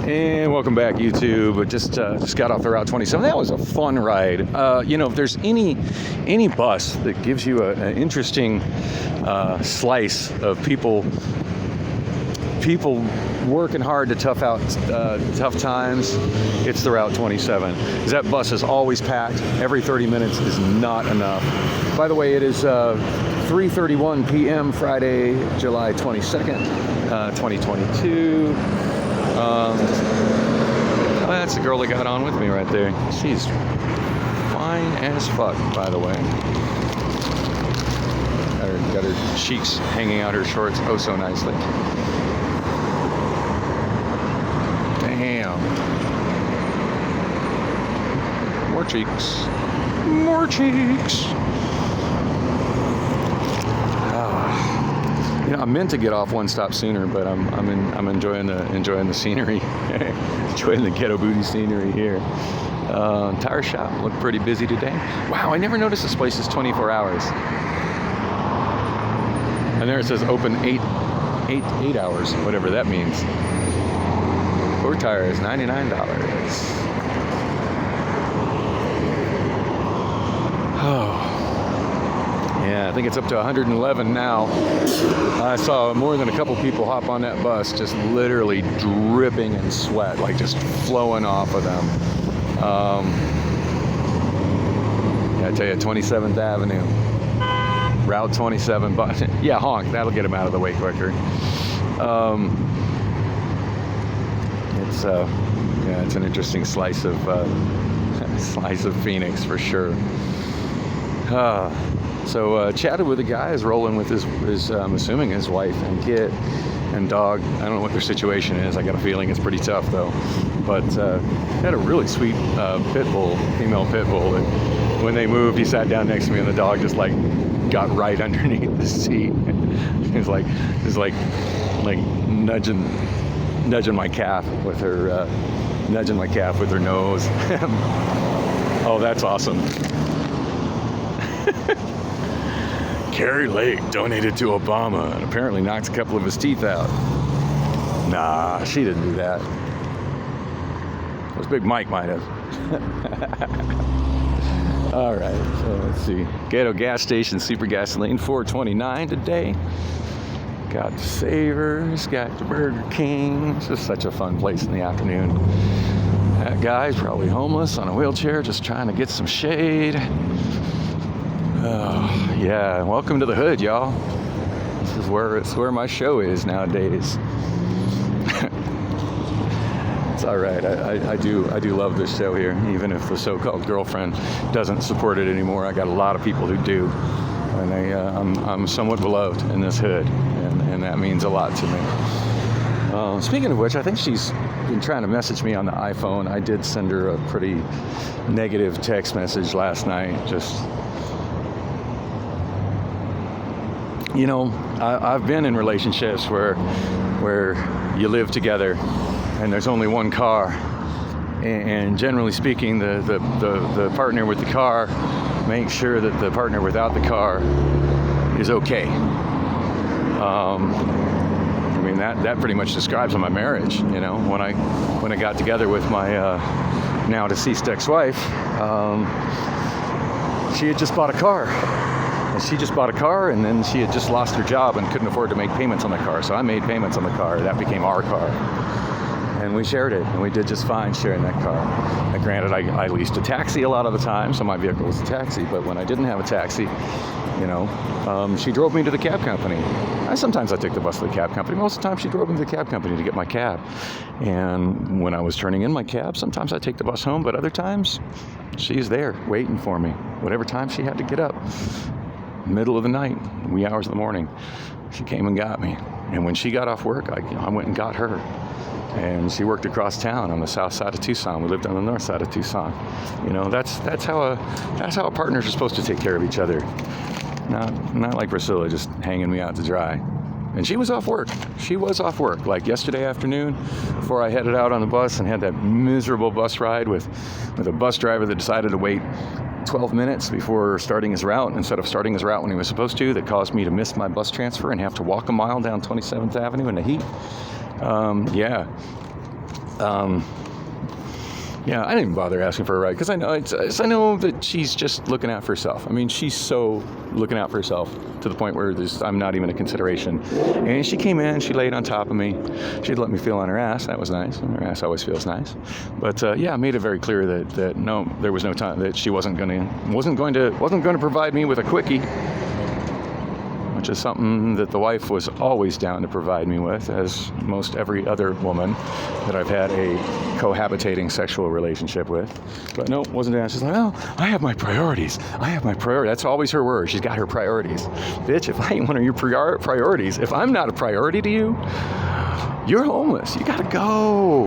And welcome back, YouTube. Just got off the Route 27. That was a fun ride. If there's any bus that gives you an interesting slice of people working hard to tough out tough times, it's the Route 27. Because that bus is always packed. Every 30 minutes is not enough. By the way, it is 3:31 p.m. Friday, July 22nd, 2022. That's the girl that got on with me right there. She's fine as fuck, by the way. Got her cheeks hanging out her shorts oh so nicely. Damn. More cheeks. More cheeks. I meant to get off one stop sooner, but I'm enjoying the scenery, enjoying the ghetto booty scenery here. Tire shop looked pretty busy today. Wow, I never noticed this place is 24 hours. And there it says open 8 hours, whatever that means. 4 tires, $99. Oh. Yeah, I think it's up to 111 now. I saw more than a couple people hop on that bus, just literally dripping in sweat, like just flowing off of them. I tell you, 27th Avenue, Route 27 bus. Yeah, honk. That'll get them out of the way quicker. It's an interesting slice of Phoenix for sure. So chatted with a guy who's rolling with his I'm assuming his wife and kid and dog. I don't know what their situation is. I got a feeling it's pretty tough though. But had a really sweet female pit bull. And when they moved, he sat down next to me, and the dog just like got right underneath the seat. He's like nudging my calf with her nose. Oh, that's awesome. Carrie Lake donated to Obama and apparently knocked a couple of his teeth out. Nah, she didn't do that. It was Big Mike might have. All right, so let's see. Ghetto gas station, super gasoline, $4.29 today. Got the Savers, got the Burger King. It's just such a fun place in the afternoon. That guy's probably homeless on a wheelchair, just trying to get some shade. Yeah, welcome to the hood, y'all. This is where my show is nowadays. It's all right. I do love this show here, even if the so-called girlfriend doesn't support it anymore. I got a lot of people who do, and I'm somewhat beloved in this hood, and that means a lot to me. Speaking of which, I think she's been trying to message me on the iPhone. I did send her a pretty negative text message last night. I've been in relationships where you live together and there's only one car, and generally speaking, the partner with the car makes sure that the partner without the car is okay. That pretty much describes my marriage. When I got together with my now deceased ex-wife, she had just bought a car. And then she had just lost her job and couldn't afford to make payments on the car. So I made payments on the car. That became our car. And we shared it, and we did just fine sharing that car. Now, granted, I leased a taxi a lot of the time, so my vehicle was a taxi. But when I didn't have a taxi, she drove me to the cab company. Sometimes I took the bus to the cab company. Most of the time, she drove me to the cab company to get my cab. And when I was turning in my cab, sometimes I take the bus home, but other times, she's there waiting for me. Whatever time she had to get up. Middle of the night, wee hours of the morning, she came and got me. And when she got off work, I went and got her. And she worked across town on the south side of Tucson. We lived on the north side of Tucson. That's how partners are supposed to take care of each other. Not like Priscilla just hanging me out to dry. And she was off work. Like yesterday afternoon, before I headed out on the bus and had that miserable bus ride with a bus driver that decided to wait 12 minutes before starting his route, instead of starting his route when he was supposed to, that caused me to miss my bus transfer and have to walk a mile down 27th Avenue in the heat. Yeah, I didn't even bother asking for a ride because I know that she's just looking out for herself. I mean, she's so looking out for herself to the point where I'm not even a consideration. And she came in, she laid on top of me. She'd let me feel on her ass. That was nice. Her ass always feels nice. But I made it very clear that no, there was no time, that she wasn't going to provide me with a quickie, which is something that the wife was always down to provide me with, as most every other woman that I've had a cohabitating sexual relationship with. But no, wasn't down. She's like, oh, I have my priorities. That's always her word. She's got her priorities. Bitch, if I ain't one of your priorities, if I'm not a priority to you, you're homeless. You gotta go.